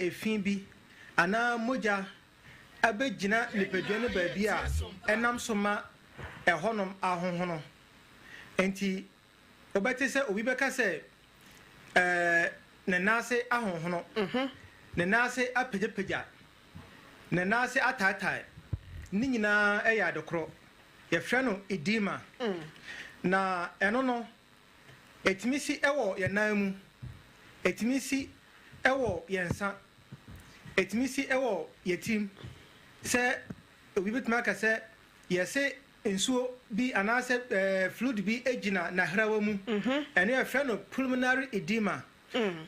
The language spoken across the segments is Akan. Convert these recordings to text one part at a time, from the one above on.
efin bi ana moja abegina nipadua no baabi a enam so ma ehonom ahonhono enti obete se obi beka se ne nase ahonhono ne nase apagyapagia ne nase atatai ni nyina eya adokro ye hwe no edima na eno no etimisi ewo ye nan mu etimisi ewo ye nsa etimisi ewo ye tim se obi betuma ka se ye se ensuo bi anase fluid bi egina na hrawa mu eno ye hwe no pulmonary edema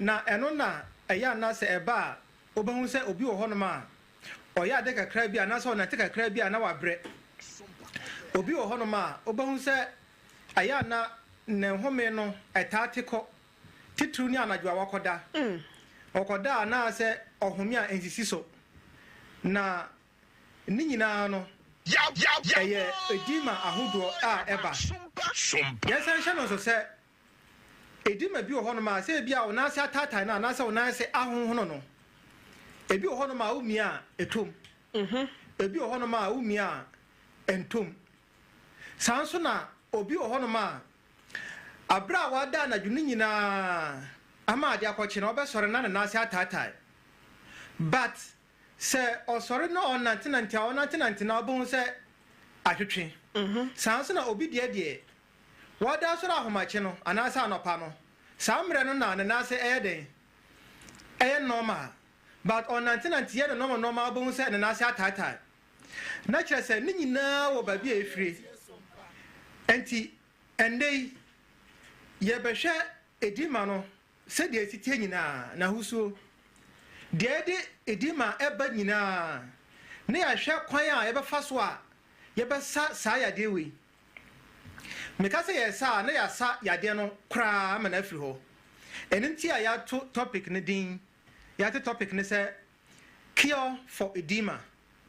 na eno na eya anase eba obahu se obi wo hono ma oya de kakra bi anase ona te kakra bi ana wabre obi wo hono ma obahu se aya na ne home no etatiko titru ni anadwa wakoda okoda na se ohome a ensisi so na ni nyina no eye edima ahodo a eba yesan hye no so se edima bi wo hono ma se bi a wona se atatai na na se wona se ahonhono no ebi wo hono ma umi a etom ebi wo hono ma umi a entom sanso na obi wo hono ma abra wada na dwunu nyina ama ade akwachi na obesore na na ase atatai but se osore na onantinanti na obun se ahwetwe sanso na obi de wada soro ahomachi no anasa anopa no samre no na na ase eden normal but onantinanti ye no normal obun se na ase atatai na kire se ni nyina wo ba bi efire enti endei ye behwe edima no se de titie nyina na husuo de edima eba nyina ne ya hwe kwan a ye befa so a ye besa sa ya de we meka se ye sa na ya sa ya de no kra ma na afiri ho enenti a ya to topic ne din ya to topic ne se cure for edema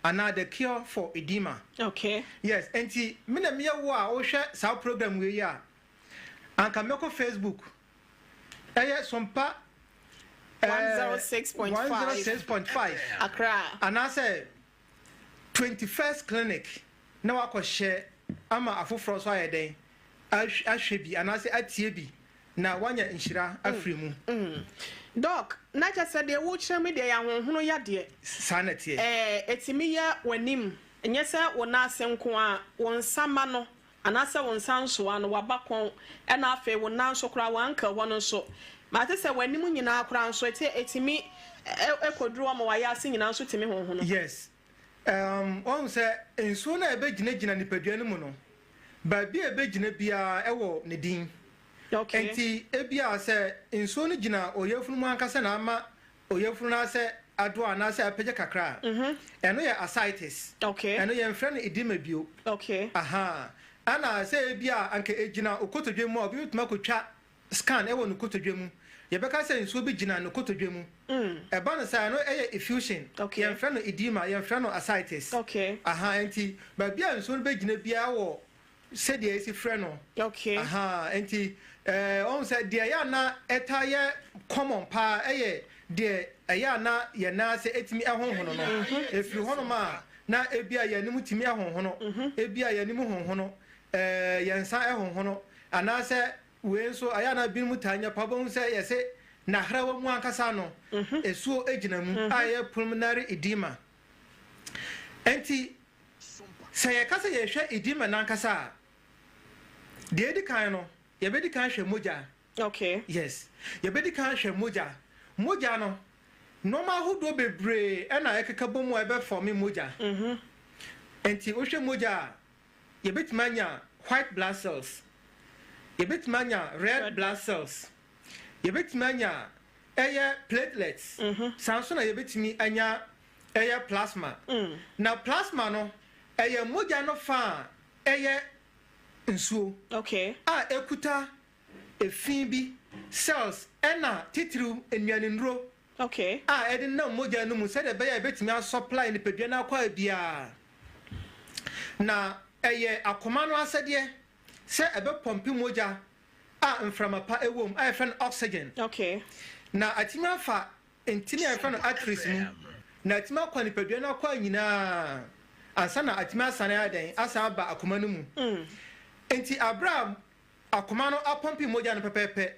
another cure for edema. Okay. Yes, enti mina miya wa o hwe sa program we ya. Anka meko Facebook. Sompa 106.5 Accra. And I say 21st clinic. Na wa ko share ama afoforo so ayeden. Ahwebi and I say atiebi na wanya inshira afrimu. Doc, na just said the watch me de ya honhono ya de. Sanity. Etimi ya wanim. Enye se wona asenko a wonsama no anase wonsanso ano wabakon e na afa wonanso kra wanka wono so. Ma te se wanim nyina akra nso etimi ekoduru ma waya ase nyina nso timi honhono. Yes. On say enso na ebegina nipadua no mu no. Ba bi ebegina bia ewo ne din. Okay. Enti ebia se enso no gina oyefunu mu ankasa na ama oyefunu na se ado ana se apege kakra. Eno ye ascites. Okay. Eno ye mfra no edema bio. Okay. Aha. Ana se ebia anka egina okotodwe mu obi bituma kotwa scan ewo no kotodwe mu. Ye beka se enso bi gina no kotodwe mu. Eba no sa no eye effusion. Okay. Ye mfra no edema, ye mfra no ascites. Okay. Aha enti ba bia enso no be gina bia wo se de esi frɛ no. Okay. Aha enti on said de ya na eta ye common pa de ya na ye na se etimi ehonhono no efiri hono ma na ebia ye nimu timi ehonhono ebia ye nimu honhono ye nsa ehonhono ana se we nso aya na bin mu tanya pa bon se ye se na hrawa mu ankasa no esuo egina mu aye pulmonary edema enti se ye kasa ye hwe edema na ankasa de edikan no yebedi kan hwe moja. Okay. Yes. Yebedi kan hwe moja. Moja no normal hodo bebre e na ekeka bomu ebe form moja. Enti o hwe moja yebeti manya white blood cells. Yebeti manya red blood cells. Yebeti manya platelets. Sanso na yebeti mi anya plasma. Na plasma no moja no fa nsuo. Okay. Ekuta efin bi cells ena titru enuanenro. Okay. Edi na moja no mu se de be ya betimi supply ni pedua na kwa bia. Na akoma no asede se ebe pompi moja mframapa ewom friend oxygen. Okay. Na atimi afa ntini a yɛfrɛ no arteries mu na atumi akɔ nipadua no akɔ nyinaa ansa na atumi asane adan asa aba akoma no mu enti abra akoma no apɔmpi mogya no pɛpɛpɛ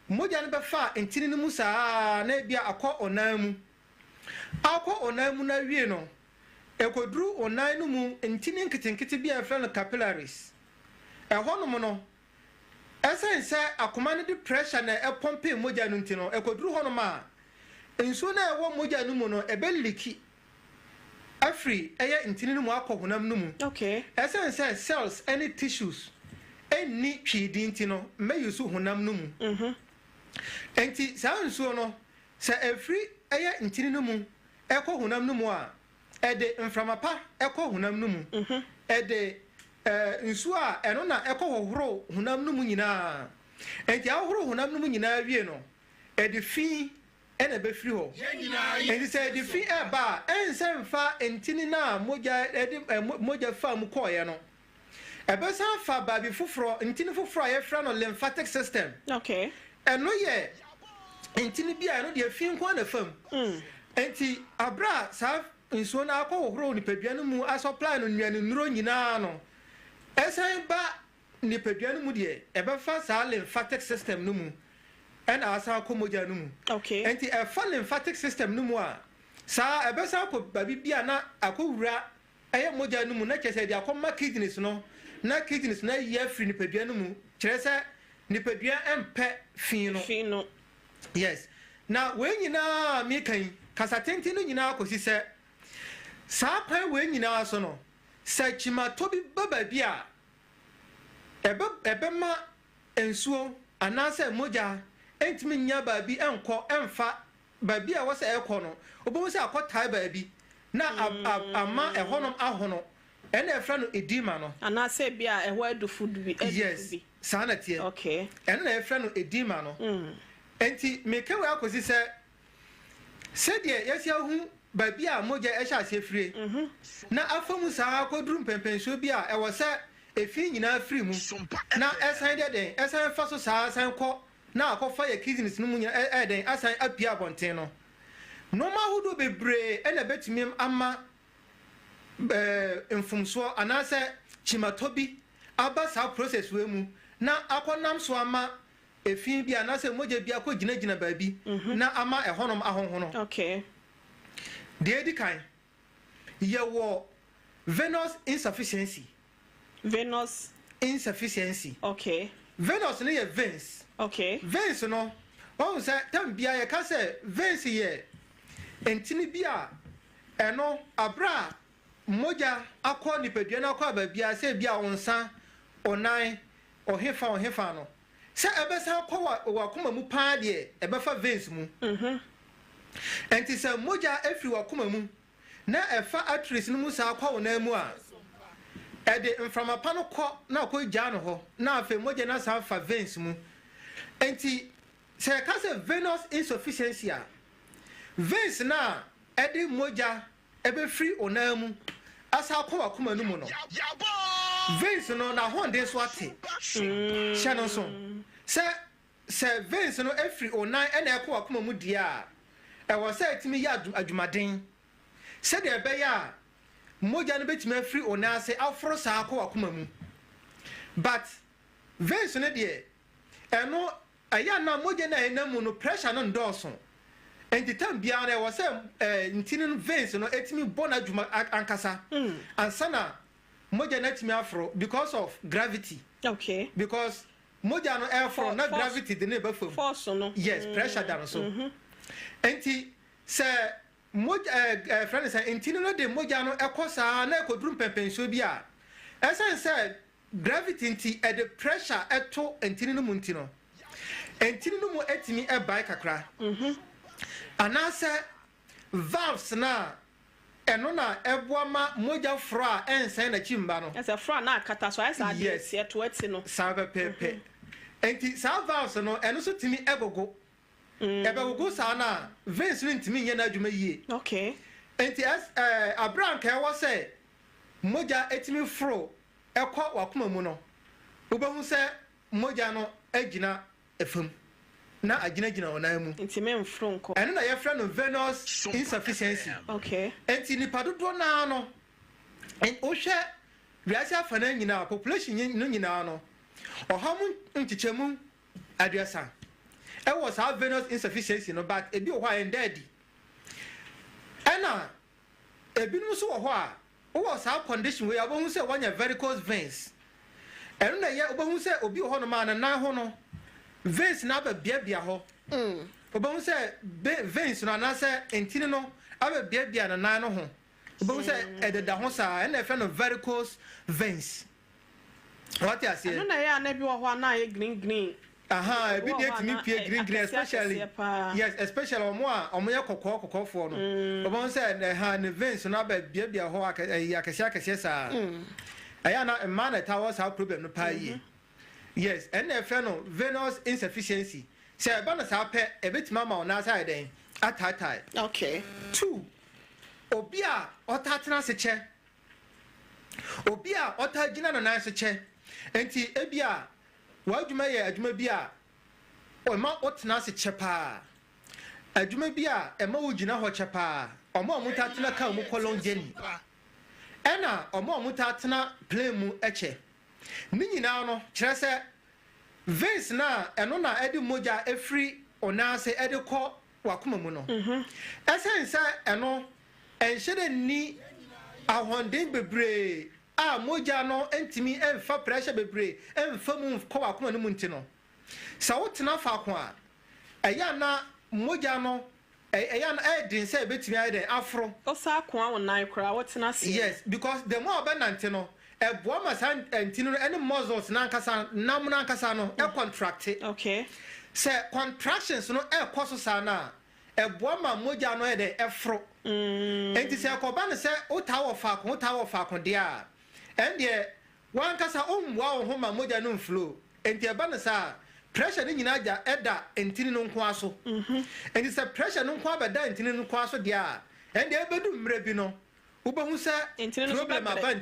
mogya no bɛfa ntini no mu saa na bia akɔ onan mu akɔ onan mu na wie no ekoduru onan no mu ntini nketenkete bia yɛfrɛ no capillaries ɛhɔ nom no ɛsɛn sɛ akoma no de pressure na ɛpɔmpi mogya no ntino ekoduru hɔ nom a nsuo na ɛwɔ mogya no mu no ɛbɛliki afiri ɛyɛ ntini no mu akɔ honam no mu ɛsɛn sɛ cells ɛne tissues ɛnni twidi nti no mɛyi so honam no mu enti saa nsuo no sɛ ɛfiri ɛyɛ ntini no mu ɛkɔ honam no mu a ɛde mframa pa ɛkɔ honam no mu ɛde nsuo a ɛno na ɛkɔ hohoro honam no mu nyinaa enti ahohoro honam no mu nyinaa wie no ɛde fi ɛna bɛfiri hɔ enti sɛ ɛde fi ɛba a ɛnsɛ mfa ntini na mogya ɛde mogya fa mu kɔɔyɛ no ɛbɛsan fa baabi foforɔ ntini foforɔ a yɛfrɛ no lymphatic system ɛno yɛ ntini bi a ɛno deɛ fi nko na fam enti abra saa nsuo no akɔ hohoro nipadua no mu asɔply no nnuane nnuro nyinaa no ɛsan ba nipadua no mu deɛ ɛbɛfa saa lymphatic system no mu ɛna asa akɔ mogya no mu enti ɛfa lymphatic system no mu a saa ɛbɛsan akɔ baabi bi a na akɔwura ɛyɛ mogya no mu na kyerɛ sɛ de akɔma kidneys no na kidneys no ayi afiri nipadua no mu kyerɛ sɛ nipadua ɛmpɛ fi no yes na wei nyinaa mekan kasa tenten no nyinaa kɔsi sɛ saa pan wei nyinaa so no sɛ kyimatɔ bi ba baabi a ɛbɛma nsuo anaasɛ mogya ɛntumi nya baabi ɛnkɔ ɛmfa baabi a wɔsɛ ɛkɔ no wobɛhu sɛ akɔtae baabi na ama ɛhɔnom ahono ɛna ɛfrɛ no edema no anaasɛ bi a ɛhɔ adufo bi yes saa na teɛ ɛno na ɛfrɛ no edema no enti meka wei akɔsi sɛ sɛdeɛ yɛsi ahu baabi a mogya ɛhyɛ aseɛ fire na afa mu saa akɔduru mpɛmpɛnsuo bi a ɛwɔ sɛ efi nyinaa firi mu na ɛsan deɛ den ɛsan fa so saa san kɔ na akɔfa yɛ kidneys no mu nyinaa ɛden asan apia abɔnten no nneɛma ahodoɔ bebree ɛna bɛtumi ama mfomsoɔ anaasɛ kyimatɔ bi aba saa process wei mu na akɔnam so ama efi bi anaasɛ mogya bi akɔ gyinagyina baabi na ama ɛhɔnom ahonhono deɛ di kan yɛwɔ venous insufficiency venous no yɛ veins veins no wɔn sɛ tam bia yɛka sɛ veins yɛ ntini bi a ɛno abra mogya akɔ nipadua no akɔ ababia sɛ bia ɔnsa ɔnan ɔhefa no sɛ ɛbɛsan kɔ wakoma mu paa deɛ ɛbɛfa veins mu enti sɛ mogya afiri wakoma mu na ɛfa arteries no mu saa kɔ ɔnan mu a ɛde mframa pa no kɔ na akɔ gya no hɔ na afei mogya na saa fa veins mu enti sɛ ɛka sɛ venous insufficiency a veins na ɛde mogya ɛbɛfiri ɔnan mu asa akɔ wakoma no mu no veins no na hoɔden so ate hyɛ no so sɛ veins no afiri ɔnan ɛna ɛkɔ wakoma mu deɛ a ɛwɔ sɛ ɛtumi yɛ adwumaden sɛdeɛ ɛbɛyɛ a mogya no bɛtumi afiri ɔnan ase aforo saa akɔ wakoma mu but veins no deɛ ɛno ɛyɛ na mogya no a ɛnam mu no pressure no ndɔɔso enti tam biara no ɛwɔ sɛ ntini no veins no ɛtumi bɔ n'adwuma ankasa ansa na mogya no atumi aforo because of gravity because mogya no ɛforo na gravity de ne ɛbɛfam force no yes pressure da no so enti sɛ mogya friend sɛ ntini no de mogya no ɛkɔ saa na ɛkɔduru mpɛmpɛnsuo bi a ɛsɛn sɛ gravity nti ɛde pressure ɛto ntini no mu nti no ntini no mu ɛtumi ɛbae kakra anaasɛ valves na ɛno na ɛboa ma mogya foro a ɛnsɛn n'akyi mba no ɛsɛ foro a na akata so ayɛ saa adeɛ siɛ to ɛti no saa pɛpɛɛpɛ enti saa valves no ɛno so tumi ɛgogo ɛbɛgogo saa na veins no ntumi nyɛ n'adwuma yie enti abranka ɛwɔ sɛ mogya ɛtumi foro ɛkɔ wakoma mu no wobɛhu sɛ mogya no agyina ɛfam na agyinagyina onan mu nti me mfro nko eno na yɛfrɛ no venous insufficiency okay enti nipa dodo na no wohwɛ wiase afa na nyina population no nyina no ɔha mu nkyekyɛmu aduasa ɛwɔ saa venous insufficiency no but ebi wɔ hɔ a ɛndadi ɛna ebinom nso wɔ hɔ a wowɔ saa condition wei abɛhu sɛ wɔnyɛ varicose veins ɛno na yɛ wobɛhu sɛ obi wɔ hɔ no ma ne nan ho no veins na aba biabia hɔ wobɛhu sɛ veins no anaasɛ ntini no aba biabia ne nan no ho wobɛhu sɛ ɛdeda ho saa ɛna ɛfrɛ no varicose veins wɔte aseɛ ɛno na yɛ ana bi wɔ hɔ a na yɛ green ebi deɛ tumi pie green especially yes especially ɔmo yɛ kɔkɔɔfoɔ no ɔmo sɛ ne veins no aba biabia hɔ akɛseɛ saa ɛyɛ na mmaa na ɛta wɔ saa problem no paa yie yes ɛna ɛfrɛ no venous insufficiency sɛ ɛba no saa pɛ ɛbɛtumi ama ɔna asa yɛ dɛn ataatae okay 2 obi a ɔtatena ase kyɛ obi a ɔtagyina no nan so kyɛ enti ebi a wadwuma yɛ adwuma bi a ɔma ɔtena ase kyɛ paa adwuma bi a ɛma wo gyina hɔ kyɛ paa ɔmo a mo tatena ka mo kɔlɔn gyeni ɛna ɔmo a mo tatena plane mu ɛkyɛ ne nyinaa no kyerɛ sɛ veins na ɛno na ɛde mogya efiri ɔnaase ɛde kɔ wakoma mu no ɛsɛn sɛ ɛno ɛnhyɛ dɛ ni ahoɔden bebree a mogya no ntumi ɛmfa pressure bebree ɛmfa mu kɔ wakoma no mu nti no sɛ wotena faako a ɛyɛ na mogya no ɛyɛ na ɛdin sɛ ɛbɛtumi ayɛ dɛn aforo ɔsa akoa wo nan koraa wotena se yes because the more ɔbɛnante no ɛboa ma saa ntini no ɛne muscles nankasa nam nankasa no ɛcontracte okay sɛ contractions no ɛkɔ so saa no a ɛboa ma mogya no yɛ dɛn ɛforo enti sɛ ɛkɔba no sɛ wotaa wɔ faako deɛ a ɛndeɛ wankasa ɔmmoa wo ho ma mogya no mflow enti ɛba no saa pressure no nyinaa gya ɛda ntini no nko aso enti sɛ pressure no nko abɛda ntini no nko aso deɛ a ɛndeɛ ɛbɛdu mmerɛ bi no wobɛhu sɛ problem aba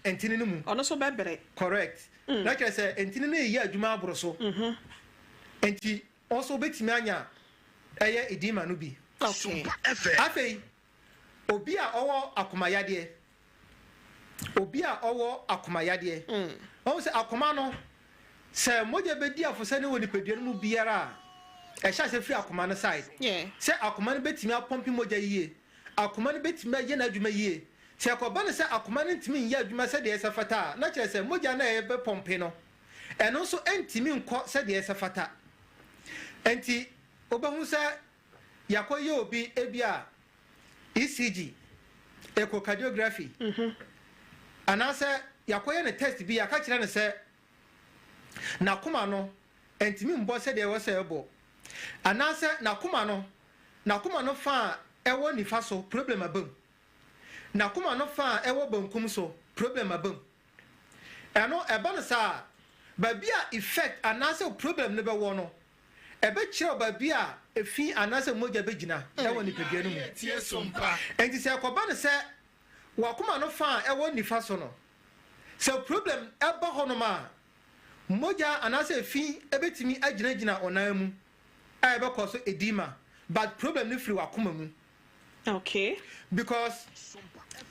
ntini no mu ɔno so bɛbrɛ correct na kyerɛ sɛ ntini no yɛ adwuma aboro so enti ɔso wobɛtumi anya ɛyɛ edema no bi afei obi a ɔwɔ akomayadeɛ ɔhu sɛ akoma no sɛ mogya bɛdi afosɛ ne wɔ nipadua no mu biara a ɛhyɛ sɛ firi akoma no side sɛ akoma no bɛtumi apɔmpi mogya yie akoma no bɛtumi ayɛ n'adwuma yie sɛ ɛkɔba no sɛ akoma no ntumi nyɛ adwuma sɛdeɛ ɛsɛ fata a na kyerɛ sɛ mogya no a ɛbɛpɔmpe no ɛno nso ɛntumi nkɔ sɛdeɛ ɛsɛ fata ɛnti wobɛhu sɛ yɛakɔyɛ obi ebi a ECG echocardiography anaasɛ yɛakɔyɛ ne test bi yɛaka kyerɛ no sɛ n'akoma no ɛntumi mbɔ sɛdeɛ ɛwɔ sɛ ɛbɔ anaasɛ n'akoma no fa a ɛwɔ nifa so problem abam n'akoma no fa a ɛwɔ bankum so problem abam ɛno ɛba no saa baabi a effect anaasɛ problem no bɛwɔ no ɛbɛkyerɛ baabi a efi anaasɛ mogya bɛgyina ɛwɔ nipadua no mu ɛnti sɛ ɛkɔba no sɛ wakoma no fa a ɛwɔ nifa so no sɛ problem ɛba hɔ nom a mogya anaasɛ efi ɛbɛtumi agyinagyina ɔnan mu a ɛbɛkɔ so edema but problem no firi wakoma mu okay because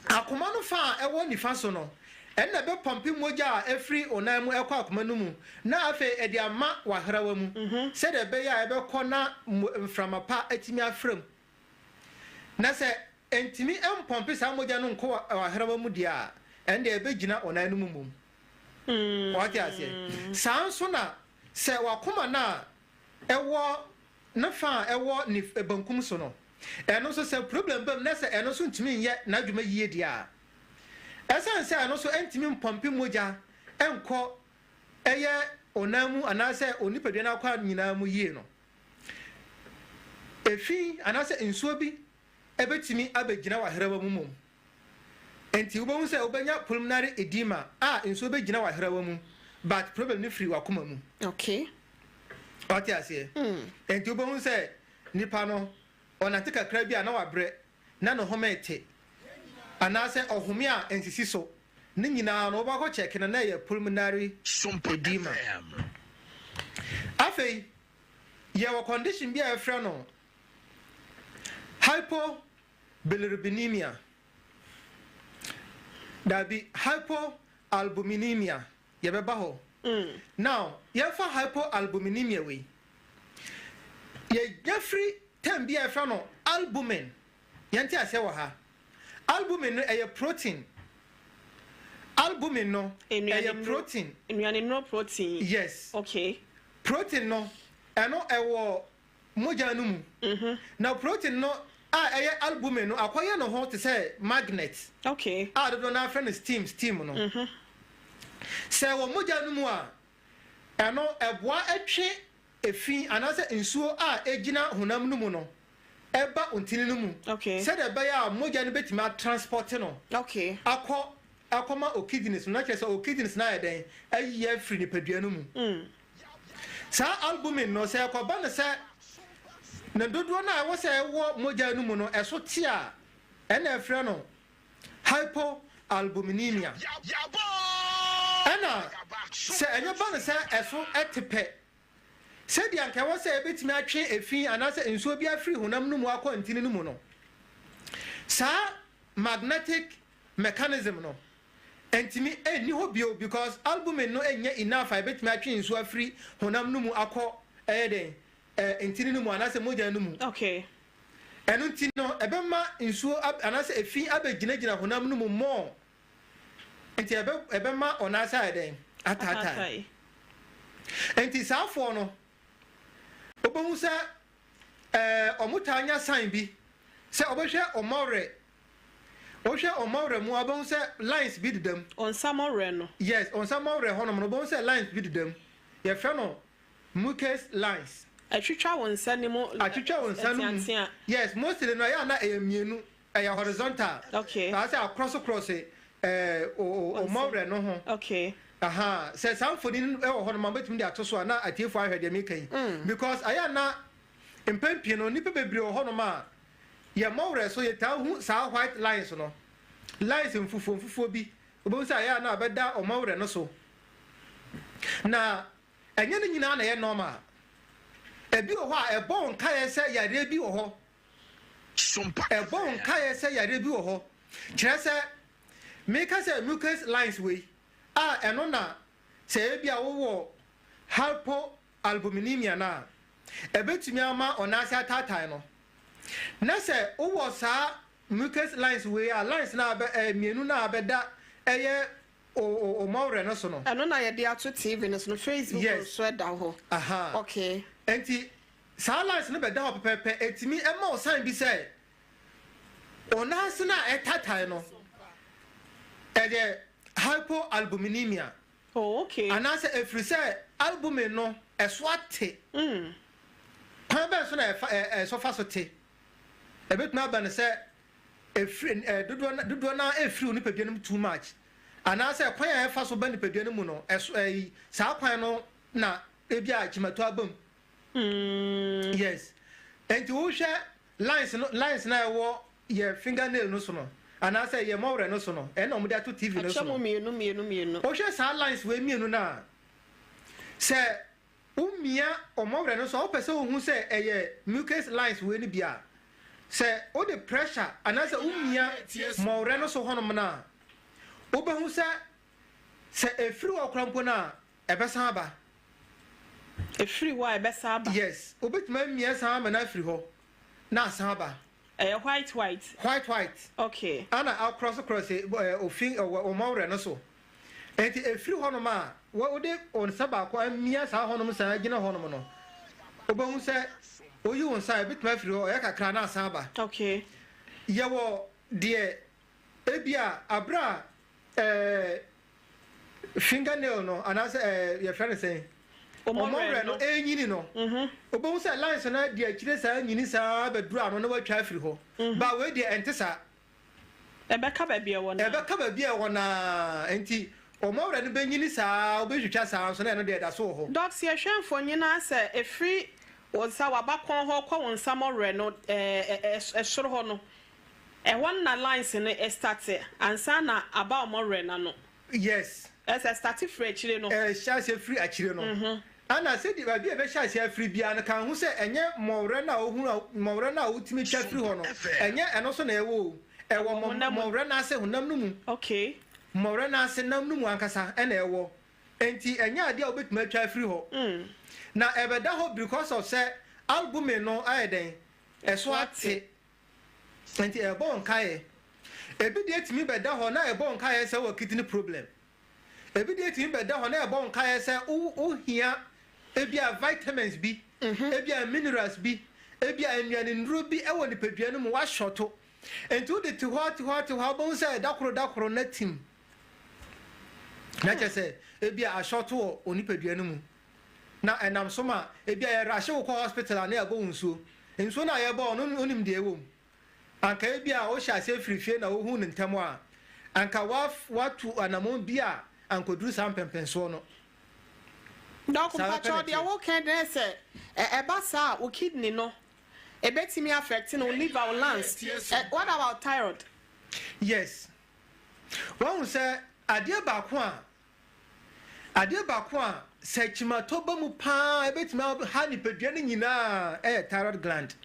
akoma no fa a ɛwɔ nifa so no ɛnna bɛpɔmpi mogya a ɛfiri ɔnan mu ɛkɔ akoma no mu na afei ɛde ama wahrawa mu sɛdeɛ ɛbɛyɛ a ɛbɛkɔ na mframa pa atumi afram na sɛ ɛntumi ɛmpɔmpi saa mogya no nkɔ wahrawa mu deɛ a ɛnna ɛbɛgyina ɔnan no mu mom wɔte aseɛ saa nso na sɛ wakoma no a ɛwɔ ne fa a ɛwɔ ne bankum so no ɛno nso sɛ problem bam na sɛ ɛno nso ntumi nyɛ n'adwuma yie deɛ a ɛsan sɛ ɛno nso ɛntumi mpɔmpi mogya ɛnkɔ ɛyɛ ɔnan mu anaasɛ onipadua no akɔ nyinaa mu yie no efi anaasɛ nsuo bi ɛbɛtumi abɛgyina wahrawa mu mom enti wobɛhu sɛ wobɛnya pulmonary edema a nsuo bɛgyina wahrawa mu but problem no firi wakoma mu okay ɔte aseɛ enti wobɛhu sɛ nipa no ɔnante kakra bi a na wabrɛ na ne homa ɛte anaasɛ ɔhome a ɛnsisi so ne nyinaa no wobɛkɔ kyɛke no na ɛyɛ pulmonary edema afei Your condition be a friend. Hypobilirubinemia. That be hypoalbuminemia. Yabaho. Now, you for hypoalbuminemia way. Ye Jeffrey ten be a friend albumin. Yanti asewaha. Albumin no a protein. Albumin no a protein. No protein. Yes. Okay. Protein no. Eno ewo moja no mu. Now protein no albumin no akwaya no ho te say magnet. Okay. Do na friend steam no. Say wo moja no mu a eno eboa atwe efi anase nsuo ejina honam no mu no. Eba ontini no mu. Okay. Say the ya moja no betima transport no. Okay. Akoma o kidneys no na o kidneys na eden ayi free ni padua no mu. Sa albumin no say akoba ne say na dodo na wo say wo moja no mu no eso ti a ena afre no hypoalbuminemia ena say enye ba ne say eso etepe say dia nka wo say betimi atwe efi anase ensuo bi afri honam no mu akwantini no mu no sa magnetic mechanism no entimi eni ho bio because albumin no enye enough I betimi atwe ensuo afri honam no mu akọ eden entini no mu anase moja no mu. Okay. Enu nti no ebema nsuo anase efi abegina honam no mu mo. Enti ebema onasa eden atata. Enti saafo no obohu se omutanya sign bi se obehwe omore mu obohu se lines bi didam on samore no. Yes, on samore honom no obohu se lines bi didam ye fe no mucus lines. Atwitwa wonsa ni mo. Atwitwa wonsa no. Yes, mostly no ya na mienu horizontal. Okay. I say across o more no ho. Okay. Aha, say somebody e wo hono ma betimi de atoso na atiefo ahwede mi kan. Because aya na empempie no nipa bebre wo hono ma ye more so ye ta hu sa white lines no. Lines mfufuo bi. Obo say aya na abeda o more no so. Na enye ne nyina na ye normal. Ebi wo ho a ebon ka ye say yare bi wo ho. Sompa. Ebon ka ye say yare bi wo ho. Kire say make us mucus lines we. Eno na say bia wo hypoalbuminemia na ebetumi ama onase atatai no. Na say wo sa mucus lines we lines na mienu na abeda eye o mawre no so no. Eno na ye dia to TV no Facebook yes. So da ho. Aha. Okay. Enti sa lines no beda ho pepepe etimi ema o sign bi say onase na etatai no. Ede hypoalbuminemia. Oh, okay. And I say if you say albumin no eswate. Kwa be so na so fa so te. E bit na ba ne say if dodo na efri oni peduanum too much. And I say kwan ya fa so ba ni peduanum no sa kwan no na ebi a chimato abam. Yes. And you share lines na wo your fingernail no so no. And I say, you're more no sono, and on to TV no sono. Me. Oh, just lines with me na. Say, Umia or more no so, person who say, a mucus lines with be. Say, all the pressure, and I say, Umia more no so honomana. Oba who say a free or crampona, a besaba. A free why besaba? Yes, Obit me, yes, I'm an free ho. Na saba. White. White. Okay. Ana I'll cross ofin or more no so. And a free honoma, what would they on Sabako and Mia sa honum sa gina honomono. Obon said, oh, you on side bit my free or Eka Crana Saba. Okay. Yawo, dear Ebia, Abra, fingernail no, and I say, your friend saying. More no you know. Obon say lines na dia kire sa nyini sa bedura no na wa twa afiri ho. Ba we dia entesa. Ebeka ba bia wona enti omawra no benyini sa obehwetwa sa so na no dia da so ho. Docs ye hwenfo nyina say efri wonsa wabakon ho kwa wonsa more no esoro ho no. Ehwan na lines no start ansa na aba more na no. Yes. Start free akire no. Shall say free akire no. ana se di ba bi e be sha sia free bia no kan hu se enye mowre na ohunu mowre na utimi twa free ho no enye eno so na ewo ewo mowre na ase hunam no mu okay mowre na ase nam no mu ankasa e na ewo enti enye ade a obetuma twa free ho na ebeda ho because of say album no ayeden eso ate enti ebo nkae ebi de etimi beda ho na ebo nkae se wo kidney problem ebi de etimi beda ho na ebo nkae se o hia ebia vitamins bi ebia minerals bi ebia anuane nduro bi ewo nipadua no mu wa shoto enti wo de ti ho bon se dakoro na tim na chese ebia a shoto o nipadua no mu na enam soma ebia ya rashe wo hospital na ya go nsuo na ya bo no onim de ewo anka ebia o sha se frifie na wo hu ntamo a anka watu anamon bia ankoduru sam pempenso no Doko pacho dia wo ken dey say eba sa o kidney no e betimi affect no liver or lungs. What about thyroid? Yes. One say ade ba ko a se chimato ba mu pa e betimi ha ni padua ni nyina thyroid gland.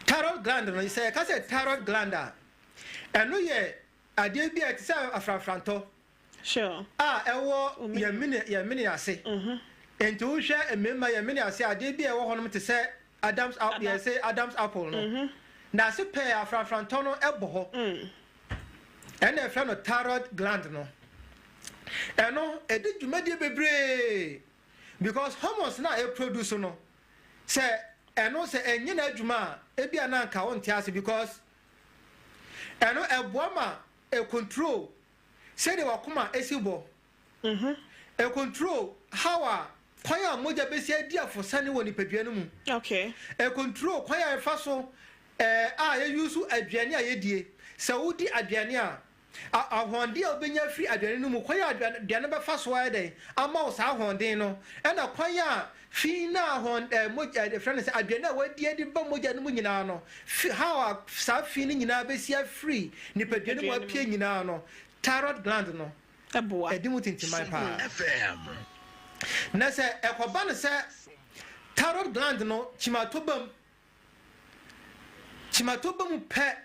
Thyroid gland no say ka say thyroid gland a eno ye ade bi a ti say afrafranto. Sure. Ewo ye mini ase. Enti wo hwe emema ye mini ase ade bi e wo honom te say Adam's apple, yes, say Adam's apple no. Na se pe afrafranto no ebo ho. And e fra no thyroid gland no. Eno edi dwumade bebre because hormones na e produce no. Say eno say enye na adwuma e bia na nka won te ase because eno eboama e control say de wakoma esibo e control how a kwaya moja besi adi afosane woni padua no mu okay e control kwaya e fa so ye use aduane a yedie se wodi aduane a ahonde a obenya free aduane no mu kwaya aduane be fa so ayede ama wo sa ahonde no e na kwaya fi na moja de friend say aduane a wadi edi ba moja no mu nyina no how a sa fi ni nyina besi free ni padua no mu apia nyina no thyroid gland no eboa edimu tintimai pa FM na se ekoba ne se thyroid gland no chimatobam pe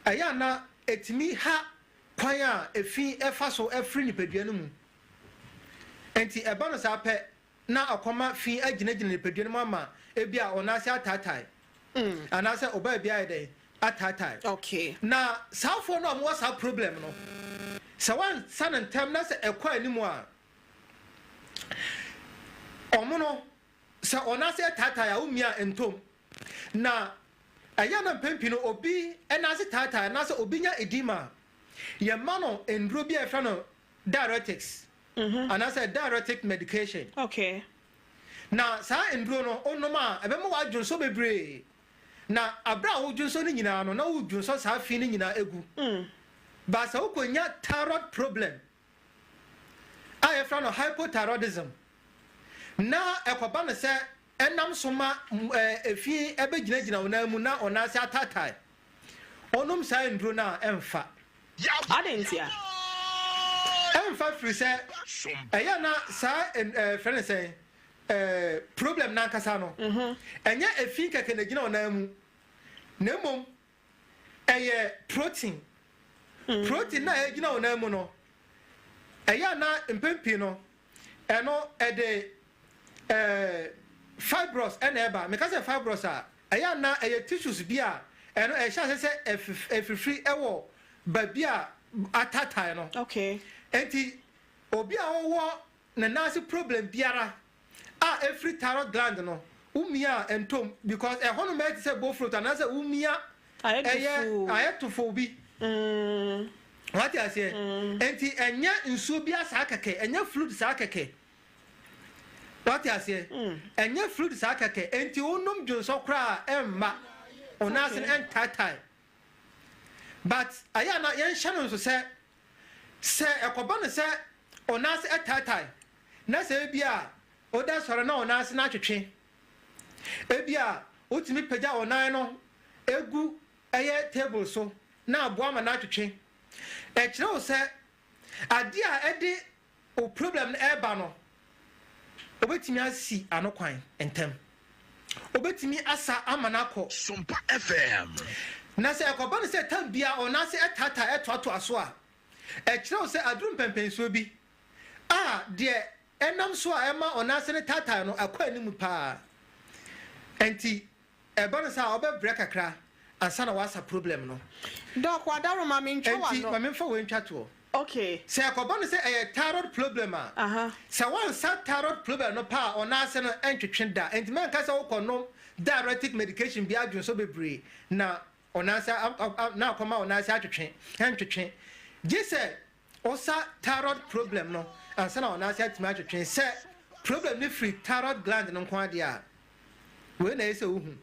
aya na etimi ha kwan a efi efa so efri ni padua no mu enti eba no sa pe na akoma fi aginagina ni padua no ama ebia onase atatai anase oba bia ide atatai okay na safo no mo sa problem no se wan sanan tem na se ekwa animu a omono se onase atatai a umia entom na aya na mpempi no obi enase atatai na se obi nya edima ye mano endro bi efra no diuretics anase diuretic medication okay na sa endro no onoma ebe mo wa dwonso bebre na abra wo dwonso ni nyina no na wo dwonso sa fi ni nyina egu ba sa wo konya thyroid problem aye fra no hypothyroidism na ekoba no se enam soma efi ebe gina wona mu na ona se atatai onum sa endro na emfa adentia emfa free se eya na sa friend say problem na nkasa no enye efi keke na gina wona mu na mom eye protein na e gina wona mu no eya na mpempi no eno ede fibros ena eba me ka say fibros a eya na eye tissues bia eno e sha se efifiri ewo ba bia atatai no okay enti obi a wo na nasi problem biara every thyroid gland no umia entom because e hono me say bo fruit and say umia ayetofo bi what you say enti enya nsuo bi asa keke enya fluid sa keke what you say enya fluid sa keke enti onum dwonso kra emma onasen entatai but aya na yen hye no so say ekoba no say onase etatai na say bia oda soro na onase na twetwe ebia otimi pagya onan no egu eye table so na aboa ma na twetwe e kire o se ade a ede o problem na eba no obetimi asi anokwan entem obetimi asa amanako Sompa FM na se ekoba ne se tambia ona se etata etoato aso a ekire se adrum pempensuo bi de enam so a ema ona se ne tata no akwa ni mu pa enti eba ne sa obe break akra ansa na wasa problem no doc wadaro ma me ntwa wa no enti ma me fa we ntwato okay se ekoba ne se thyroid problem se wan sa thyroid problem no pa ona se no entwetwe da enti man ka se wo kono diuretic medication bi adwon so bebre na ona sa na akoma ona sa atwetwe entwetwe je se osa thyroid problem no ansa na ona sa atimi atwetwe se problem ni free thyroid gland no kwa dia we na ese uhu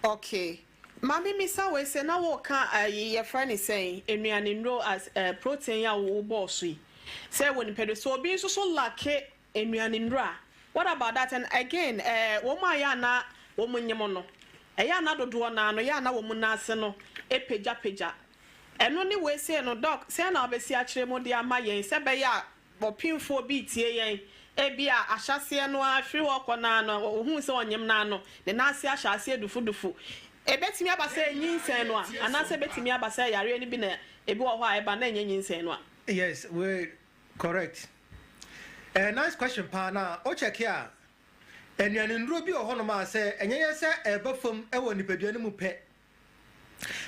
okay mami misa we say na wo ka your friend is saying enuane nro as protein ya wo boss yi say when pedo so obi so lake enuane nro what about that and again wo ma ya na wo munyem no ya na dodo na no ya na wo mu na ase no peja eno ni we say no doc say na obesi a kire mo de ama yen se be ya bopinfo bi tie yen ebia ahyase no afiri wo kona no ohun se onyem na no ne na ase ahyase dufu ebetimi abasa nyinsen no ana se betimi abasa yare ni bi na ebi wo ho a eba na nyinsen no yes we correct nice question pa na o check here enuane nduro bi ho no ma se enye se eba fam e wo nipadua ni mu pe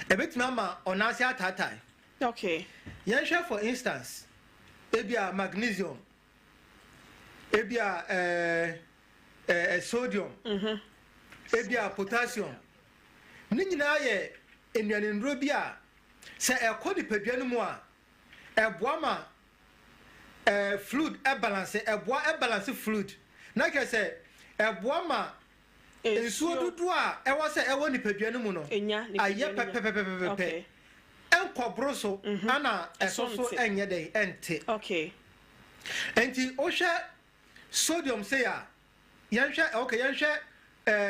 ebetimi ama ona ase atatai okay yen share for instance ebia magnesium ebia sodium ebia potassium ni nyina ye enuane nduro bi a se ekọ nipadua ni mu a eboa ma fluid balance balance fluid na ke se eboa ma ensuo dudu a ewo se ewo nipadua ni mu no aye pepepepepe enkobro so ana esoso enye dey ente okay enti o hwe sodium say a yenhwe okay yenhwe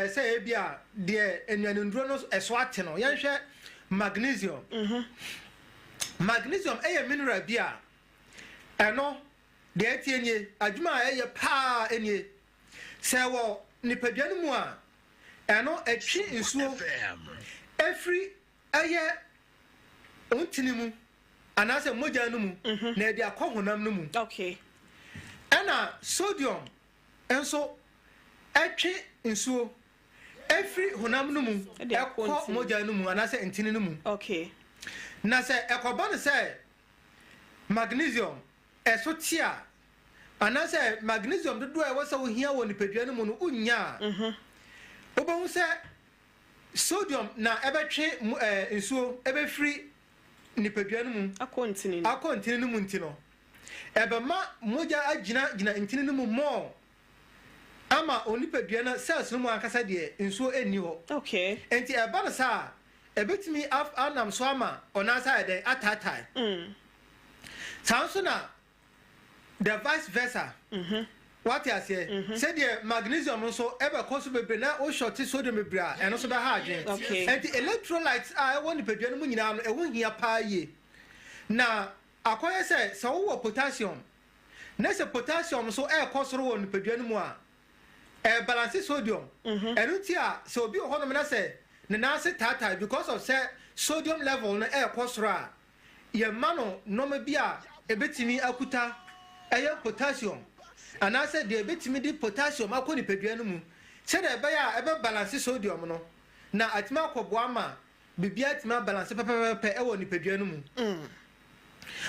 say e bia de enuane nduro no eso ate no yenhwe magnesium magnesium mineral bi a eno de atienye adwuma pa enye se wo nipadua no mu a eno etwi nsuo every ontini mu anase moja no mu na e de akohonam no mu okay ana sodium enso etwi nsuo every honam no mu ekọ moja no mu anase entini no mu okay na se ekoba ne se magnesium eso tia anase magnesium dodo e wo se wo hia wo nipadua no mu no unya obo se sodium na ebetwe nsuo ebefri nipadua no mu akontini no mu ntino ebema moja agina ntini no mu mo ama onipadua na cells no mu akasa de nsuo eni ho okay enti eba na sa ebetimi anam so ama onasa ede atatai sanso na the vice versa what you say say the magnesium so ebe koso bebre na o short sodium bebre a eno so be ha adwen enti electrolytes a won nipadua no mu nyina no e won hia pa ye na akoye say so wo potassium na se potassium so e kosoro won nipadua no mu a balance sodium enu ti a so obi ho no na se ne na se tata because of say sodium level no kosoro a ye mano no ma bi a ebetimi akuta potassium ana se de ebetimi di potassium akoni pedua no mu se de be ya ebe balance sodium no na atima akoboa ma bibia atima balance pepepe wo ni pedua no mu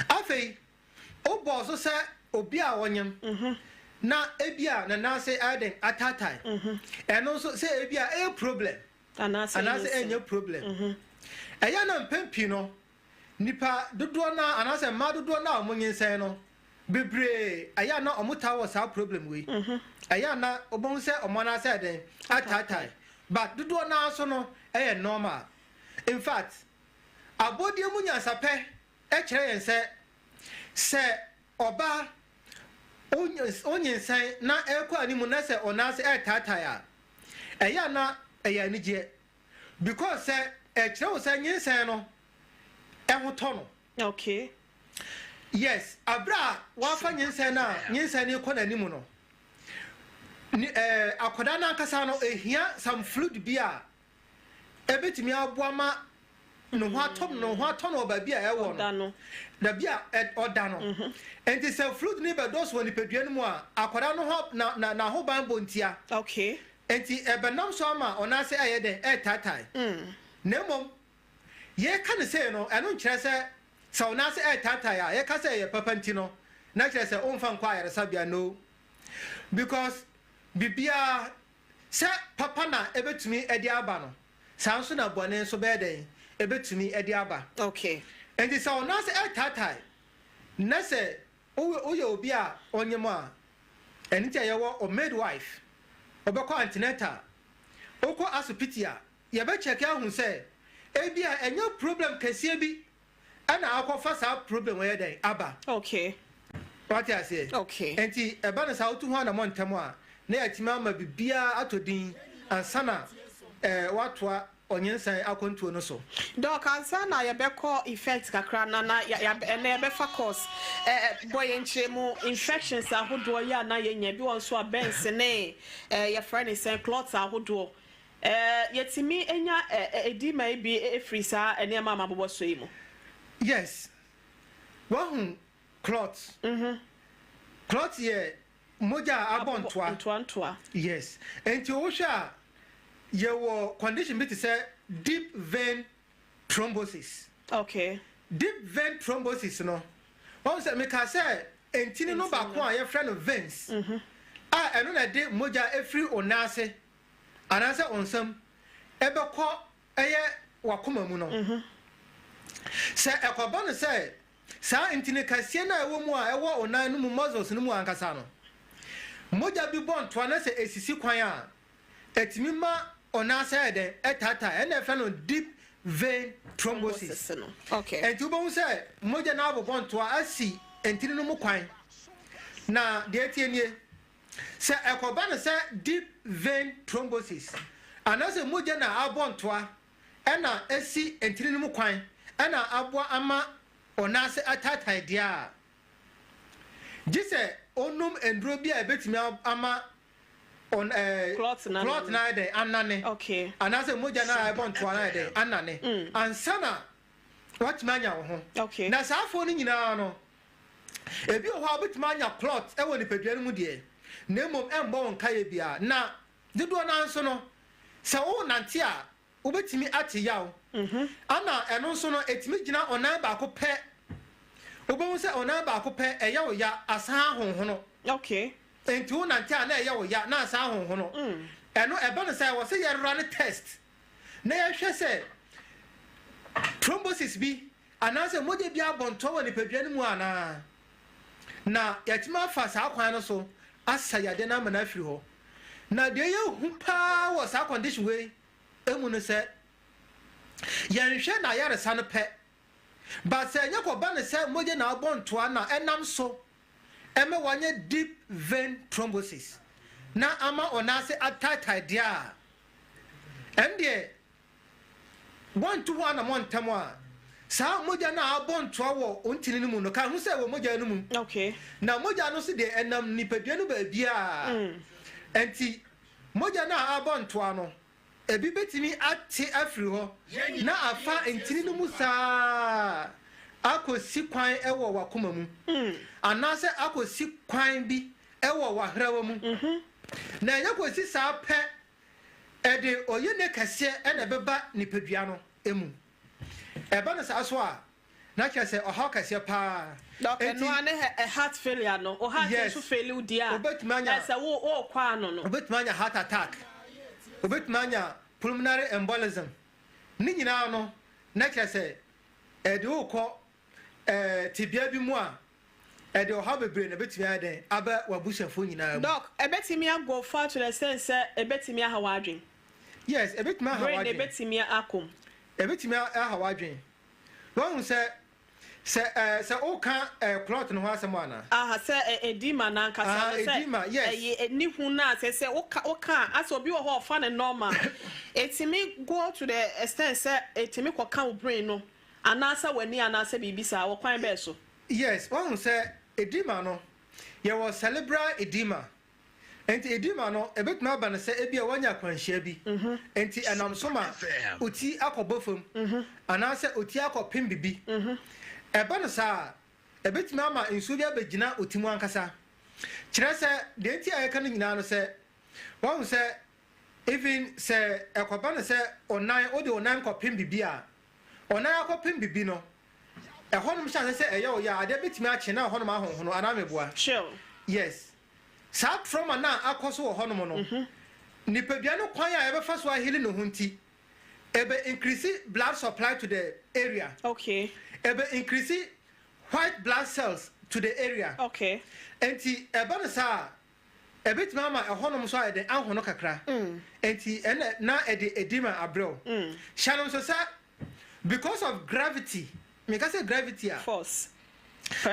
afei obo so se obi a wonyem na ebia na na se aden atatai eno so se ebia problem ana se enye problem eya na mpempi no nipa dodo na ana se ma dodo na omunyensen no bebre aya na omuta wo sa problem we aya na obon se omona se den atatai but dodo na so no normal in fact abodi emunyansa pe kire yen se oba onyensan na ekọ animu na se onase tatai a aya na aya nije because se kire wo se nyensan no ehoto no okay yes abra wa fa nyensan na nyensan ni kọ na animu no akoda na nkasa no ehia some fluid bia ebetimi aboama no ho atom no ba bia ewo no da bia oda no enti se fluid ni be dos woni pedua no mu a akoda no ho na ho ban bontia okay enti ebenam so ama ona se ayede tatai nemom ye ka ne se no eno nkire se ona se tatai a ye ka se ye papanti no na kire se onfa nkwa ayere sabia no because bibia se papa na ebetumi edi aba no sanso na bone so be den ebetumi edi aba okay enti se ona se tatai na se o ye obi a onyemo a eni ti ayewo o midwife obekọ antenatal okọ asupitia ye be check ahun se ebia enya problem kese bi ana akọfa sa problem we den aba okay what I say okay enti eba na sa otu ho na montamo a na yatima ma bibia atodin ansana watwa onyensan akontuo no so doc ansana ye beko effect kakra na ya be fa course boy enchemu infections ahodo ya na ye nya bi won so abense ne ye friend say clots ahodo yetimi enya edima bi efrisa ene ma mabobo so yi mo yes wahun clots clots ye moja abontoa yes enti wo hwa ye wo condition bit say deep vein thrombosis okay deep vein thrombosis no won say me ka say enti no ba ko a ye friend veins eno na de moja efri onase anase onsam ebekọ eye wakoma mu no se ekoba no say sa intine kasie na ewo mu a ewo onan no mu muscles no mu ankasa no moja bi bon to na se esisi kwan a etimi ma onase eden etata ena efe no deep vein thrombosis okay enti ubon say moja na abobon to asi entini no mu kwan na de etienie se ekoba no say deep vein thrombosis anase moja na abon to ena esi entini no mu kwan ena aboa ama onase atata dia gise onum endro bia ebetimi ama on clot na de anane okay anase moja na ebon to na de anane ansana what manya wo ho okay na saafo ni nyina no ebi ho abetimi anya clot e woni pedua mu de nemom embo won kaye bia na dedo na nso no se wo nante a obetimi ate yawo ana eno nso no etimi gina onan ba ko pe obon se onan ba ko pe eya wo ya asan honhono okay enti wo nante a na eya wo ya na asan honhono eno eba no say wo se ye run test na ye hwe se thrombosis bi anase moje bi abonto wo ni pedua ni mu ana na yatima fa sa kwan no so asa yade na mana afiri ho na de ye hu pa wo sa condition we emu no se yanhwe na yare sa no pe ba se nya ko ba ne se moje na abonto na enam so eme wanye deep vein thrombosis na ama onase atata dia ende 1 to 1 amount tamo sa moja na abonto wo ontini ni mu no ka hu se wo moja no mu okay na moja no se de enam nipadua no ba bia enti moja na abonto no ebi betimi ate afiri ho na afa entini no mu saa akosi kwan ewo wakoma mu anase akosi kwan bi ewo wahrawa mu na yakosi saa pe ede oye ne kase ena beba nipadua no emu eba no saa so a na kese oha kase pa doctor no ane heart failure no o heart so failure dia obetumanya ese wo kwa no obetumanya heart attack obetumanya pulmonary embolism ni nyina no na kese ede ukọ tibia bi mu a ede oha bebre na betumi aden aba wabusafo nyina mu doc ebetimi ago far to the sense ebetimi ahawadwen yes ebetumi ahawadwen ebetimi akom ebetumi ahawadwen won se o kan clot no asem ana se edima na nkasa no se edima yes ni hu na se o kan as obi wo ho fa ne normal etimi go to the extent se etimi ko kan brain no anasa wani anasa bibisa wo kwan be so yes won se edema no ye was cerebral edema enti edima no ebetuma aba no se ebia wanya kwanhia bi enti enam so ma oti akobofom ana se oti akopem bibi eba no sa ebetuma ama nsu bi abegina otimu ankasa kire se de enti ayeka no nyina no se won se even se ekoba no se onan odi onan kopem bibi a onan akopem bibi no ehonum sha se eye oya ade betumi ache na ehonum ahonhono ana meboa sure yes sa trauma na akoso wo honom no nipadua no kwan a ebefa so ahili no hunti ebe increase blood supply to the area okay ebe increase white blood cells to the area okay enti eba no sa ebetimi ama ehonom so ayede ahono kakra enti na ede edima abrel shanom so sa because of gravity me ka say gravity a force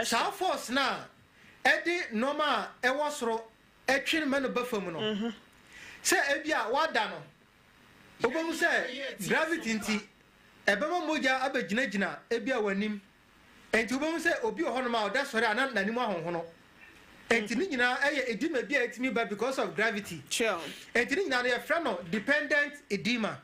sa force na edi normal ewo soro etwin me no bafam no se ebia wada no obomu se gravity nti ebema moja abegyina ebia wanim enti obomu se obi ohono ma oda sori ana nanim ahonhono enti ni nyina eye edima bia etimi ba because of gravity sure enti ni nyina no ye frɛ no dependent edema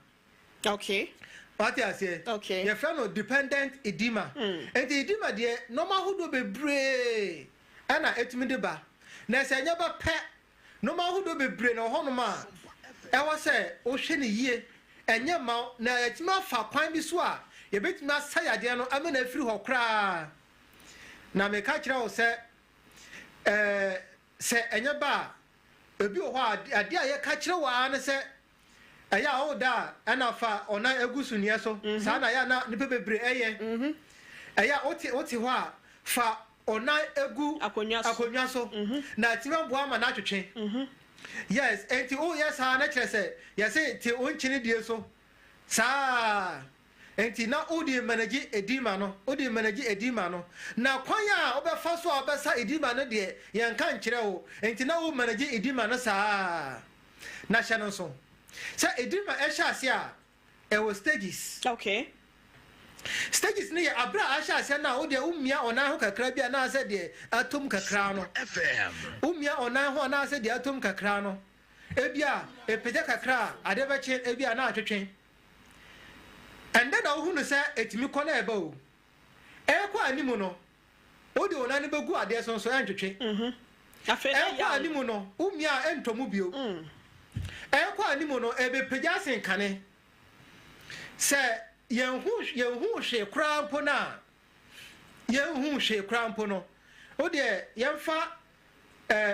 okay what I say okay ye frɛ no dependent edema enti edema de normal hodo bebre ana etimi de ba na se nya ba pɛ normal hodo bebre na hono ma ewa se o hwe ne yie enye ma na etimi afa kwan bi so a ye betimi asayade no amena afiri ho kra na me ka kira wo se se enye ba ebi ho ade a ye ka kira wa ne se eya o da ana fa ona egusu nie so sa na ya na ne bebre eye eya oti ho a fa ona egu akonwa so na timam boa ma na twetwe yes enti o yes ha na kire se yes ti onchini die so sa enti na odi manage edima no na kwan a obefa so obesa edima no de ye nka nkire wo enti na wo manage edima no sa na hye no so sa edima ehya ase a e wo stages okay stages ni abra ahya ase na wo de umia ona ho kakra bia na ase de atom kakra no fm umia ona ho na ase de atom kakra no ebia epeja kakra ade beche ebia na atwetwen and then wo hunu se etimi kɔ na eba o ekɔ animu no wo de ona ne begu ade so so antwetwen afa ekɔ animu no umia entomu bio ekɔ animu no ebe peja senkane se yenhu hwe kra mpo na yenhu hwe kra mpo no o de yemfa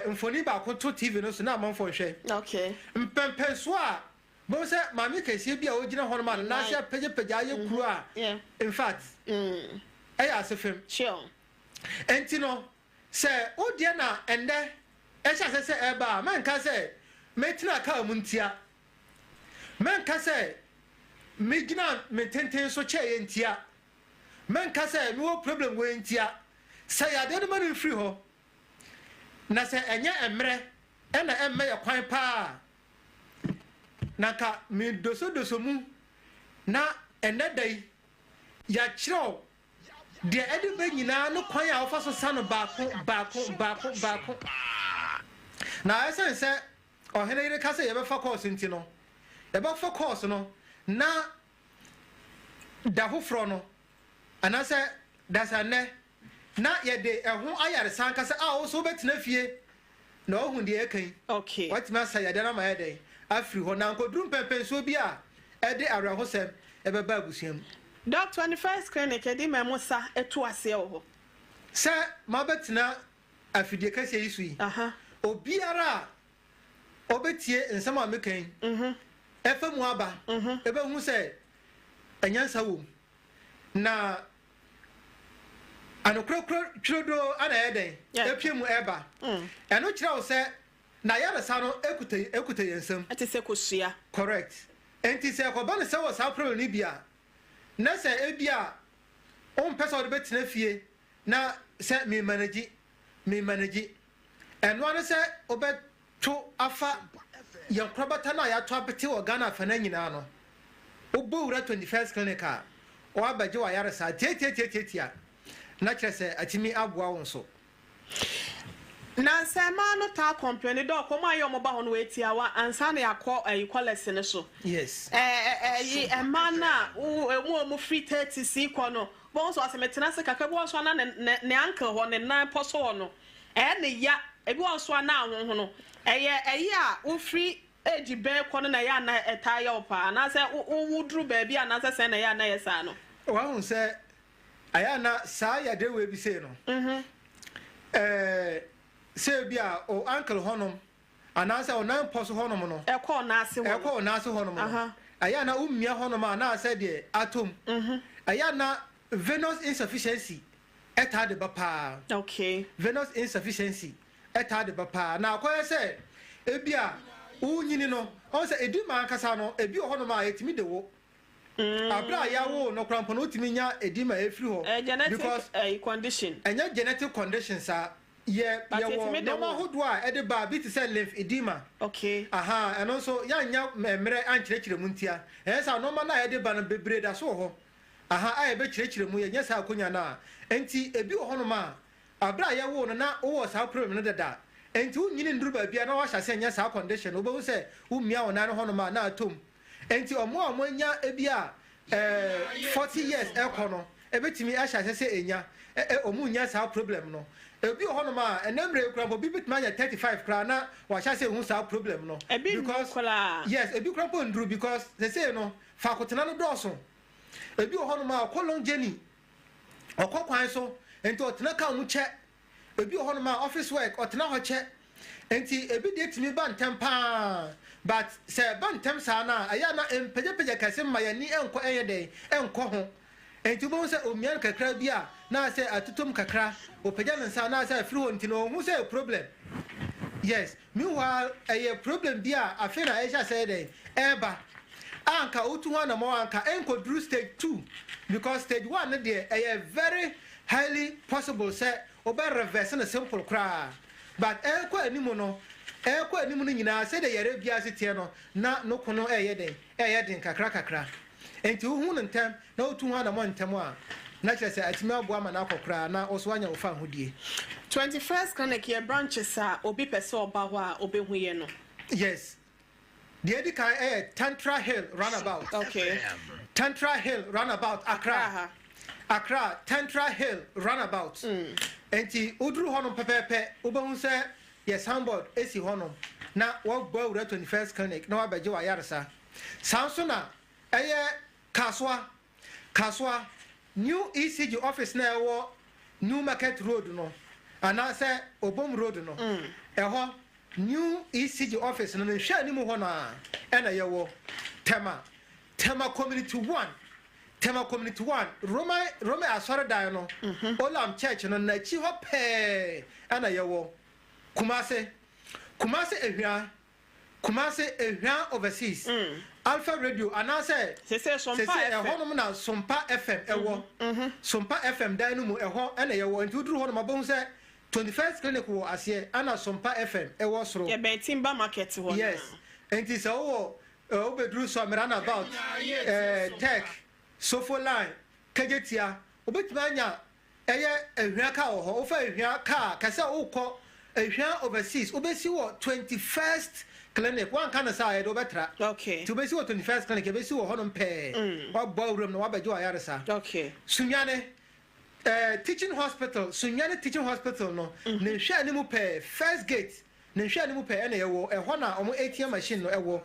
mfoni ba ko to TV no so na amfo hwe okay mpempen so a bo se mami kese bia o gina hono ma na sha peja ye kuru a in fact asefem sure enti no se o de na ende sha se eba man ka se metina ka muntia man ka se megina metenten so che ye ntia man ka se me wo problem we ntia se ya de no man free ho na se enye emre na emme ye kwan pa naka me doso mu na enedai ya kiro de ede be nyina no kwan a ofa so sano baako na esense ohene ire ka se ye be fa course nti no ye be fa course no na da hofro no anase dasane na ye de ehun ayare sanka se a wo so betina fie na ohun de ekan okay what ma say de na ma ye de afri ho na nkodrum pempenso bi a e de awrehosem e be ba abusiam Doc 21st clinic e di memosa etu ase wo ho se ma betina afidie kase yisu yi obiara obetie nsema mekan efemu aba ebe hu se anyansa wo na anokrokro twodo ana eden epiemu eba eno kira wo se na yare sa no ekuta yensam ati se kosua correct enti se ko ba ne se wo sa problem ni bia na se ebia on pesa wo betina fie na se me manage eno ane se obeto afa yankrobata na ya to apete wo Ghana fa na nyina no obowura 21st clinic a o abaje wa yare sa tietia na kire se atimi aboa won so na se ma no ta complain do ko ma yo mo ba ho no wetia wa ansa na yakọ equality ne so yes ma na mu free 30 si ko no bon so asemetena se kakra bo so na ne uncle ho ne nan poso ho no ne ya ebi wo so na ho no a wo free eji be ko no na ya na eta ya opa na se wo duru ba bia na se na ya na yesa no wa hu se aya na sa ya de we bi se no se bia o uncle honom anasa o nan poso honom no e ko na ase honom no aya na ummia honom na ase de atom aya na venous insufficiency eta de bapa okay venous insufficiency eta de bapa na akoye se ebia unyini no on se edima nkasa no ebi honom a etimi de wo abra ya wo no krampo no utimi nya edima efiri ho because condition enya genetic conditions are yeah normal hodo a ede ba bit say lymph edema okay and also ya nya mere ankyerechire mu ntia sa normal na ede ba no bebre da so ho a ebe kyerechire mu nya sa akonya na enti ebi ho no ma abra ya wo no na wo sa problem no dada enti unyini nduru ba bia na wa hyase nya sa condition obo se umia wona no ho no ma na atom enti omo nya ebi a 40 years ekono ebetimi a hyase se enya omu nya sa problem no ebi ho no ma enemre kura bo bibit ma 35 kura na wa hyase hu sa problem no because yes ebi kura bo nduru because they say no fakotena no doso ebi ho no ma kolon jeni okokwan so enti otena ka mu che ebi ho no ma office work otena ho che enti ebi de timi ba ntem pa but say ba ntem sa na aya na empeje kase ma ya ni enko eyede enko ho enti bo se omian kakra bi a na say atutum kakra opeja nsa na say free won ti no hu say problem yes meanwhile a problem bi a afena aisha say dey eba anka otu ho na mo anka enko through stage 2 because stage 1 na dey very highly possible say oba reverse na simple cry but enko animu no nyina say dey yare bia setie no na no kono eyeden kakra enti hu no ntem na otu ho na mo ntem a na kire say atimi abo ama na akokra na oso anya ofa hodie 21st clinic your branches are obi pese oba ho a obehu ye no yes the edikan Tantra Hill roundabout okay Tantra Hill roundabout Accra Tantra Hill roundabout enti udru hono pepepe obehu say yes handboard esi hono na wo gba ura 21st clinic na wabeje wa yaresa sansona kaswa new ECG office na ewo New Market Road no ana say Obom Road no eho new ECG office no hwa ni mu ho na na yewo tema community 1 Roma asore dan no Olam church no na chi ho pe na yewo Kumase ehwa overseas Alpha Radio anase say Sompa FM na Sompa FM ewo Sompa FM dan no mu eho na yewo nti uduru ho no mabon say 21st clinic wo ase ana Sompa FM ewo soro ye be timber market ho yes nti so wo obeduru so amirana about tech sofo line kagetia obetima anya ehwa ka ho wo fa ehwa ka kase wo kọ ehwa overseas obesi wo 21st clinic one kind of side obetra okay to besi wo 21st clinic besi wo hono pe wa ballroom no wa bejo ayaresa okay sunyane teaching hospital sunyane teaching hospital no ne hwa animu pe first gate ne hwa animu pe na yewo ehọ na omo ATM machine no ewo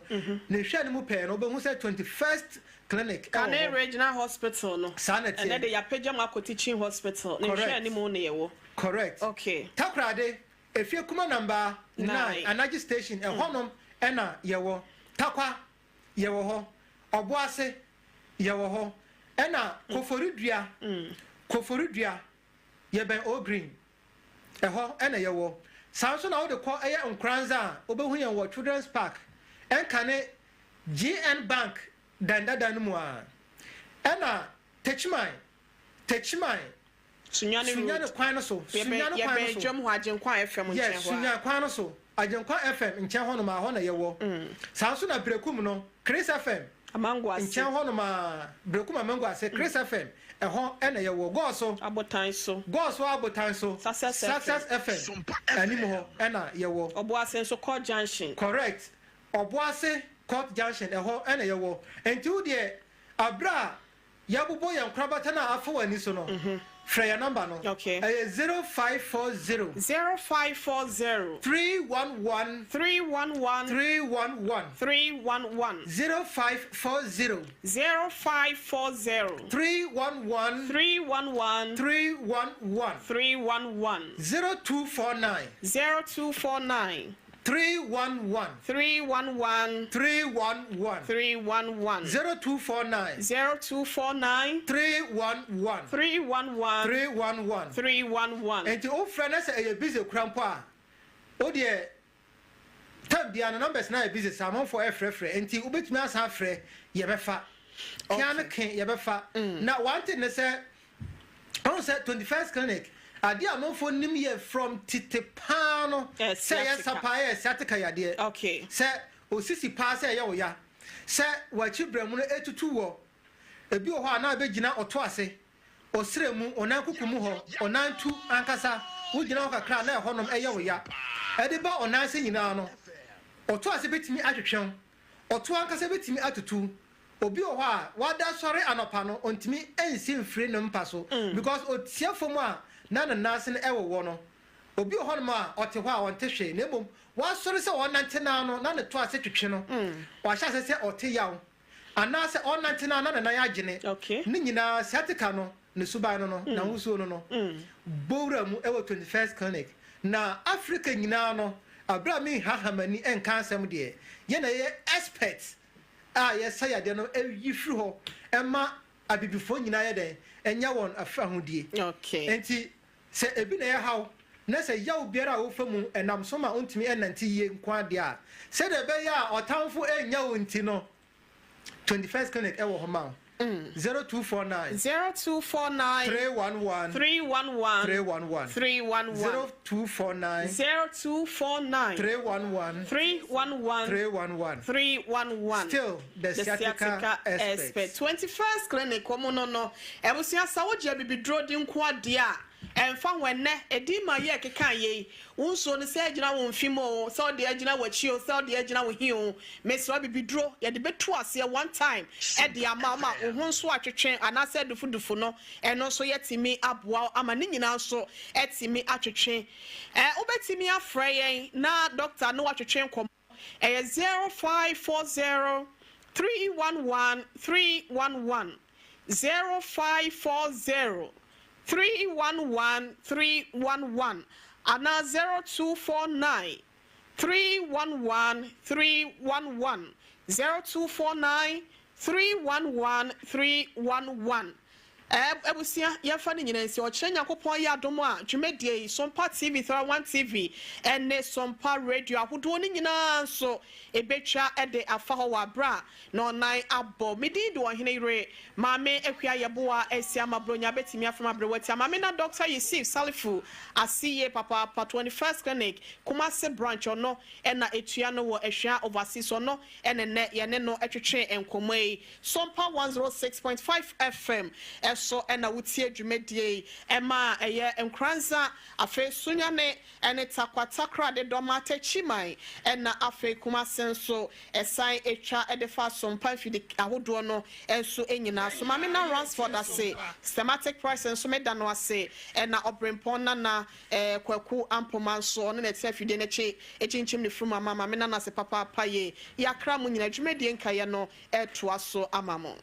ne hwa animu pe no obehu say 21st clinic Kane regional hospital no sanity and they ya pejam akọ teaching hospital ne hwa animu no yewo correct okay takrade efie kuma number 9 Anaji station ehonom ena yewo takwa yewo ho oboase yewo ho ena koforidua yeben o green eho ena yewo sanso na wo de ko eye nkranza obehu yen wo children's park enkane GN bank dandadan mu a ena techmine sunyane kwan no so sunyane kwan no so jom ho agenkwan FM nchen ho yes sunyane kwan no so agenkwan FM nchen ho no ma ho na yewo sanso na brekum no Chris FM Amango ase. Nchen ho no ma Brekuma Mango ase Chris FM. Ehon ena ye wo go so. Abotan so. Go so abotan so. Success FM. Sompa Anim ho ena ye wo. Obo ase so Court Junction. Correct. Obo ase Court Junction ehon ena ye wo. Enti wo de abra yabubo yan krabata na afo wani so no. Freya number no. Okay. 0540 0540 311 311 311 311 0540 0540 311 311 311 311 0249 0249 311 311 311 311 0249 0249 311 311 311 311 enti o frɛ na sɛ ɛyɛ busy krampo a o deɛ time bia no numbers na yɛ busy samanfo ɛfrɛfrɛ enti wobɛtumi asa afrɛ yɛbɛfa kia no ke yɛbɛfa na one thing ne sɛ ɔno sɛ 21st clinic ade amanfo nim yɛ from titepano sɛ yɛ sapa yɛ sciatica yadeɛ okay sɛ osisi paa sɛ yɛ wo ya sɛ wachi brɛmu no etutu wɔ ebi wɔ hɔ a na abɛgyina ɔto ase ɔsrɛ mu ɔnan kuku mu hɔ ɔnan tu ankasa wogyina hɔ kakra na ɛhɔ nom ɛyɛ wo ya ɛde ba ɔnan se nyinaa no ɔto ase betimi atwetwɛn ɔto ankasa betimi atutu obi wɔ hɔ a wada sɔre anɔpa no ɔntimi ɛnsi mfiri ne mpa so because otia fam a na nase no ɛwɔ wɔ no obi wɔ hɔ nom a ɔte hɔ a ɔnte hwee na mmom wasɔre sɛ ɔnante naa no na ne to ase twetwe no wahyɛ ase sɛ ɔte yaw anaasɛ ɔnante naa na ne nan agyene ne nyinaa sciatica no ne suban no na ahosuo no bowura mu ɛwɔ 21st clinic na Africa nyinaa no abra mi hahamani ɛnka asɛm deɛ yɛ na yɛ expert a yɛsɛ yadeɛ no ɛyi firi hɔ ɛma abibifo nyinaa yɛ dɛn ɛnya wɔn afa hodie enti sɛ ebi na yɛ haw na sɛ yaw biara a wofa mu ɛnam so ma ontumi ɛnante yie nko ade a sɛ de bɛyɛ a ɔtamfo ɛnya wo nti no 21st clinic ɛwɔ hɔ ma 0249 0249 311 311 311 311 0249 0249 311 311 311 311 still the sciatica expert 21st clinic komo no ebusia sawo je bibidro di nko ade a emfa wenne edi ma ye keka ye wonso ne se agina won fimo se ode agina wachi o se ode agina wo hi o mesra bibidro ye de betu ase one time e de amama wo nso atwetwen anase dufu no eno so yetimi aboa ama ne nyina so etimi atwetwen obetimi afrɛ yen na doctor no atwetwen kom 0540 311 311 0540 311 311 ana 0249 311 311 0249 311 311 ebusia yefa ne nyina nsi okyerɛ nyakopɔn yɛ adom a dwumadie Sompa TV 31 TV ene Sompa radio ahodo ne nyina so ebetwa de afa hɔ wa bra na ɔnan abɔ medi do ɔhene ire maame akua yɛboa asia mabronya betimi afama brewati maame na Dr. Yusuf Salifu asiye papa 21st clinic Kumasi branch ɔno ɛna etua no wɔ ahwia overseas ɔno ɛne ne yɛne no atwetwe enkomai Sompa 106.5 FM so ɛna wotie dwumadie ɛma ɛyɛ nkranza afe sunyane ɛne takwatakra de dɔmata chiman ɛna afe Kumasi nso ɛsan etwa ɛdefa Sompa fidi ahodoɔ no ɛnso enyina so mame na Ransford ase systematic price nso meda no ase ɛna obrempon na kwaku ampoma nso ɔno na ɛtia fidi n'akyi ekyinkyim ne frum mama mame na se papa paye yakra mu nyina dwumadie nkaye no ɛtoa so amamo